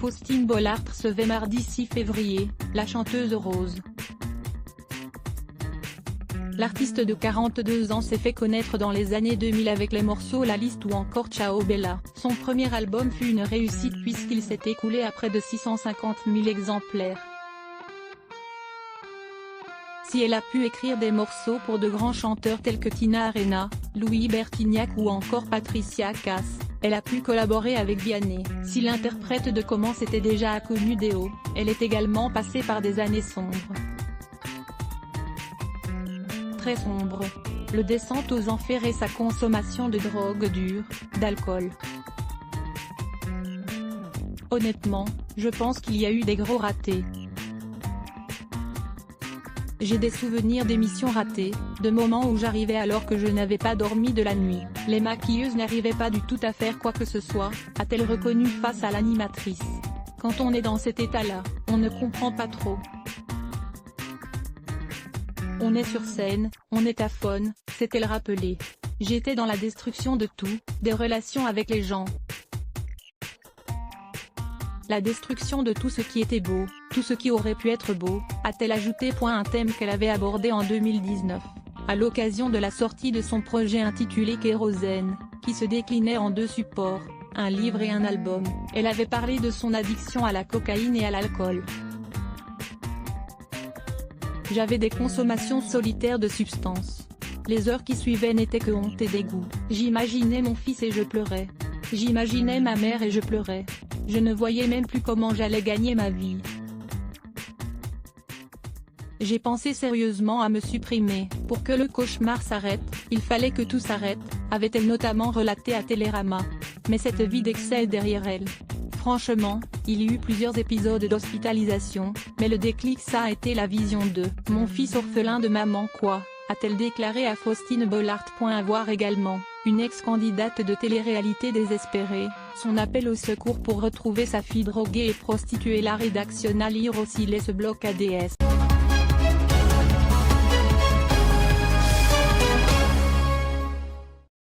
Faustine Bollaert recevait mardi 6 février, la chanteuse Rose. L'artiste de 42 ans s'est fait connaître dans les années 2000 avec les morceaux La Liste ou encore Ciao Bella. Son premier album fut une réussite puisqu'il s'est écoulé à près de 650 000 exemplaires. Si elle a pu écrire des morceaux pour de grands chanteurs tels que Tina Arena, Louis Bertignac ou encore Patricia Cass, elle a pu collaborer avec Vianney. Si l'interprète de Comment s'était déjà connue des hauts, elle est également passée par des années sombres. Très sombre. Le descente aux enfers et sa consommation de drogue dure, d'alcool. Honnêtement, je pense qu'il y a eu des gros ratés. J'ai des souvenirs d'émissions ratées, de moments où j'arrivais alors que je n'avais pas dormi de la nuit. Les maquilleuses n'arrivaient pas du tout à faire quoi que ce soit, a-t-elle reconnu face à l'animatrice. Quand on est dans cet état-là, on ne comprend pas trop. On est sur scène, on est à fond, s'est-elle rappelé. J'étais dans la destruction de tout, des relations avec les gens. La destruction de tout ce qui était beau, tout ce qui aurait pu être beau, a-t-elle ajouté. Un thème qu'elle avait abordé en 2019, à l'occasion de la sortie de son projet intitulé Kérosène, qui se déclinait en 2 supports, un livre et un album. Elle avait parlé de son addiction à la cocaïne et à l'alcool. J'avais des consommations solitaires de substances. Les heures qui suivaient n'étaient que honte et dégoût. J'imaginais mon fils et je pleurais. J'imaginais ma mère et je pleurais. Je ne voyais même plus comment j'allais gagner ma vie. J'ai pensé sérieusement à me supprimer. Pour que le cauchemar s'arrête, il fallait que tout s'arrête, avait-elle notamment relaté à Télérama. Mais cette vie d'excès est derrière elle. Franchement, il y eut plusieurs épisodes d'hospitalisation, mais le déclic ça a été la vision de « mon fils orphelin de maman quoi », a-t-elle déclaré à Faustine Bollaert. À voir également, une ex-candidate de télé-réalité désespérée, son appel au secours pour retrouver sa fille droguée et prostituée. La rédaction à lire aussi. Ce bloc ADS.